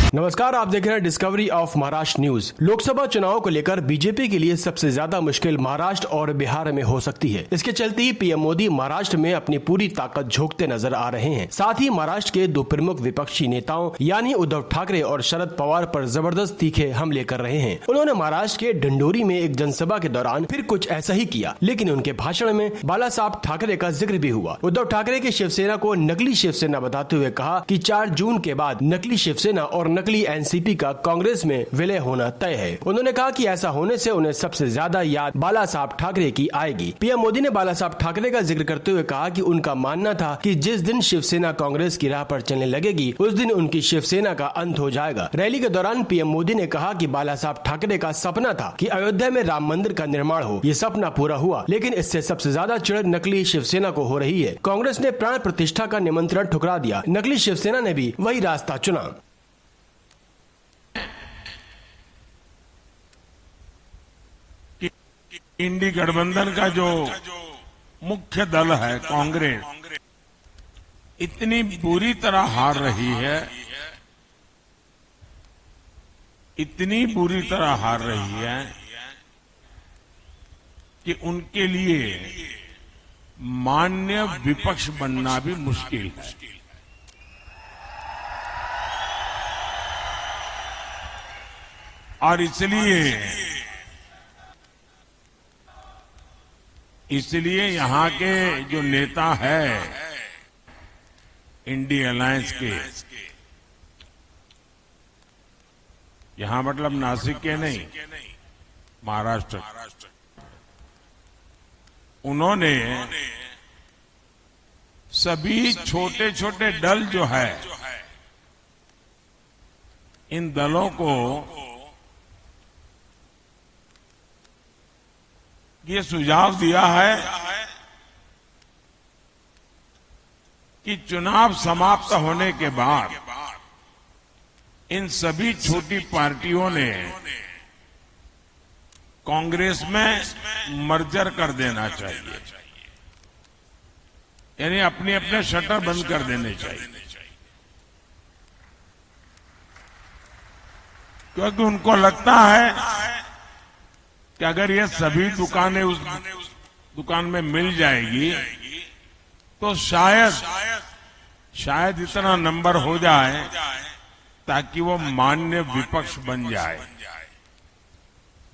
नमस्कार, आप देख रहे हैं discovery of Maharashtra news. Lok Sabha चुनाव को लेकर बीजेपी के लिए सबसे ज्यादा मुश्किल महाराष्ट्र और बिहार में हो सकती है। इसके चलते ही पीएम मोदी महाराष्ट्र में अपनी पूरी ताकत झोंकते नजर आ रहे हैं। साथ ही महाराष्ट्र के दो प्रमुख विपक्षी नेताओं यानी उद्धव ठाकरे और शरद पवार पर जबरदस्त तीखे हमले कर रहे हैं। उन्होंने महाराष्ट्र के ढिंडोरी में एक जनसभा के दौरान फिर कुछ ऐसा ही किया, लेकिन उनके भाषण में बाला साहब ठाकरे का जिक्र भी हुआ। उद्धव ठाकरे की शिवसेना को नकली शिवसेना बताते हुए कहा कि 4 जून के बाद नकली शिवसेना और नकली एनसीपी का कांग्रेस में विलय होना तय है। उन्होंने कहा कि ऐसा होने से उन्हें सबसे ज्यादा याद बाला साहब ठाकरे की आएगी। पीएम मोदी ने बाला साहब ठाकरे का जिक्र करते हुए कहा कि उनका मानना था कि जिस दिन शिवसेना कांग्रेस की राह पर चलने लगेगी उस दिन उनकी शिवसेना का अंत हो जाएगा। रैली के दौरान पीएम मोदी ने कहा कि बाला साहब ठाकरे का सपना था कि अयोध्या में राम मंदिर का निर्माण हो। ये सपना पूरा हुआ, लेकिन इससे सबसे ज्यादा चिढ़ नकली शिवसेना को हो रही है। कांग्रेस ने प्राण प्रतिष्ठा का निमंत्रण ठुकरा दिया, नकली शिवसेना ने भी वही रास्ता चुना। इंडी गठबंधन का जो मुख्य दल है कांग्रेस इतनी बुरी तरह हार रही है, इतनी बुरी तरह हार रही है कि उनके लिए मान्य विपक्ष बनना भी मुश्किल है। और इसलिए यहां के जो नेता है इंडी अलायंस के, यहां मतलब नासिक के नहीं, महाराष्ट्र, उन्होंने सभी छोटे छोटे दल जो है इन दलों को ये सुझाव दिया है कि चुनाव समाप्त होने के बाद इन सभी छोटी पार्टियों ने कांग्रेस में मर्जर कर देना चाहिए, यानी अपने अपने शटर बंद कर देने चाहिए, क्योंकि उनको लगता है कि अगर ये सभी दुकानें उस दुकान में मिल जाएगी तो शायद इतना नंबर हो जाए ताकि वो मान्य विपक्ष बन जाए।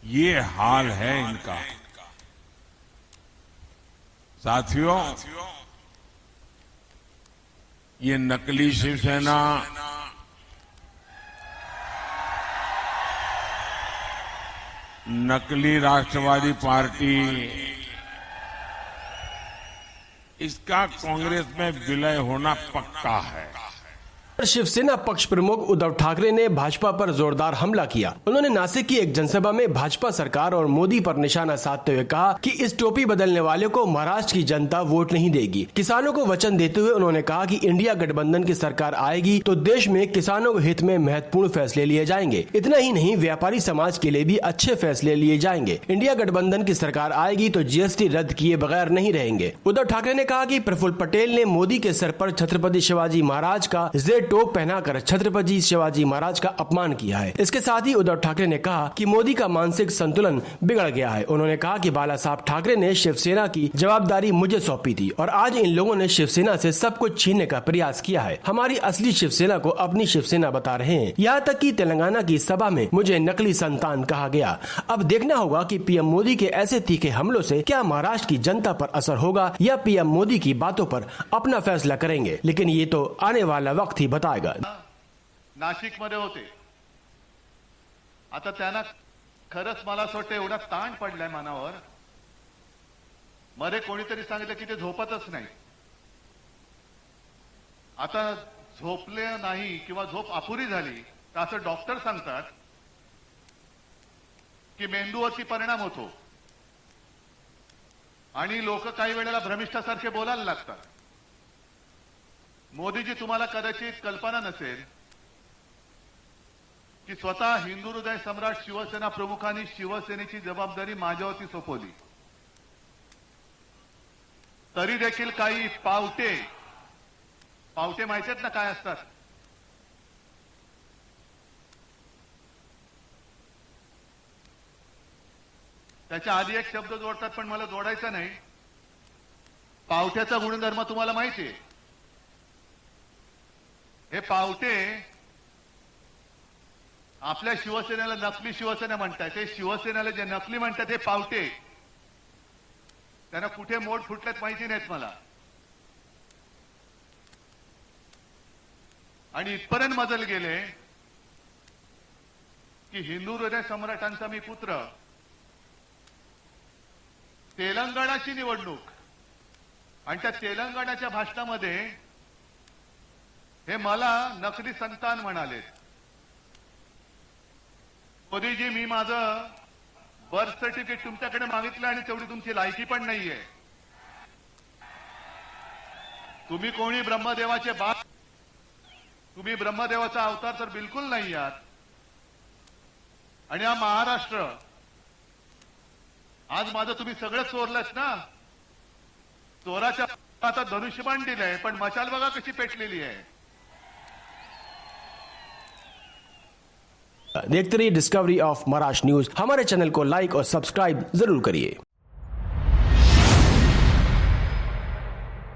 ये हाल है इनका। साथियों, ये नकली शिवसेना, नकली राष्ट्रवादी पार्टी, इसका कांग्रेस में विलय होना पक्का है। शिवसेना पक्ष प्रमुख उद्धव ठाकरे ने भाजपा पर जोरदार हमला किया। उन्होंने नासिक की एक जनसभा में भाजपा सरकार और मोदी पर निशाना साधते हुए कहा कि इस टोपी बदलने वाले को महाराष्ट्र की जनता वोट नहीं देगी। किसानों को वचन देते हुए उन्होंने कहा कि इंडिया गठबंधन की सरकार आएगी तो देश में किसानों के हित में महत्वपूर्ण फैसले लिए जाएंगे। इतना ही नहीं, व्यापारी समाज के लिए भी अच्छे फैसले लिए जाएंगे। इंडिया गठबंधन की सरकार आएगी तो जीएसटी रद्द किए बगैर नहीं रहेंगे। उद्धव ठाकरे ने कहा कि प्रफुल्ल पटेल ने मोदी के सर पर छत्रपति शिवाजी महाराज का टोप पहनाकर छत्रपति शिवाजी महाराज का अपमान किया है। इसके साथ ही उद्धव ठाकरे ने कहा कि मोदी का मानसिक संतुलन बिगड़ गया है। उन्होंने कहा कि बाला साहब ठाकरे ने शिवसेना की जवाबदारी मुझे सौंपी थी और आज इन लोगों ने शिवसेना से सब कुछ छीनने का प्रयास किया है। हमारी असली शिवसेना को अपनी शिवसेना बता रहे हैं। यहाँ तक कि तेलंगाना की सभा में मुझे नकली संतान कहा गया। अब देखना होगा कि पीएम मोदी के ऐसे तीखे हमलों से क्या महाराष्ट्र की जनता पर असर होगा या पीएम मोदी की बातों पर अपना फैसला करेंगे, लेकिन ये तो आने वाला वक्त ही बताएगा। नाशिक मध्ये होते, आता त्यांना खरंच मला असं वाटतं एवढा ताण पडलाय मनावर, मध्ये कोणीतरी सांगितलं की ते झोपतच नाही। आता झोपले नाही किंवा झोप अपुरी झाली तर असं डॉक्टर सांगतात की मेंदूवरती परिणाम होतो आणि लोक काही वेळेला भ्रमिष्ठासारखे बोलायला लागतात। मोदीजी, तुम्हाला कदाचित कल्पना नसेल की स्वतः हिंदू हृदय सम्राट शिवसेना प्रमुखांनी शिवसेनेची जबाबदारी माझ्यावरती सोपवली, तरी देखील काही पावटे माहिती आहेत ना काय असतात, त्याच्या आधी एक शब्द जोडतात पण मला जोडायचा नाही. पावट्याचा गुणधर्म तुम्हाला माहिती आहे. हे पावटे आपल्या शिवसेनेला नकली शिवसेना म्हणतात. ते शिवसेनेला जे नकली म्हणतात ते पावटे. त्यांना कुठे मोड फुटल्यात माहिती नाहीत मला. आणि इथपर्यंत मजल गेले की हिंदू हृदय सम्राटांचा मी पुत्र. तेलंगणाची निवडणूक आणि त्या तेलंगणाच्या भाषणामध्ये हे मला नकली संतान म्हणाले. मोदीजी, मी माझं बर्थ सर्टिफिकेट तुमच्याकडे मागितलं आणि तेवढी तुमची लायकी पण नाहीये. तुम्ही कोणी ब्रह्मदेवाचे बाप, तुम्ही ब्रह्मदेवाचा अवतार तर बिलकुल नाही आहात. आणि हा महाराष्ट्र आज माझं तुम्ही सगळं चोरलंच ना. चोराच्या आता धनुष्यबाण दिलंय पण मशाल बघा कशी पेटलेली आहे. देखते रहिए डिस्कवरी ऑफ महाराष्ट्र न्यूज. हमारे चैनल को लाइक और सब्सक्राइब जरूर करिए.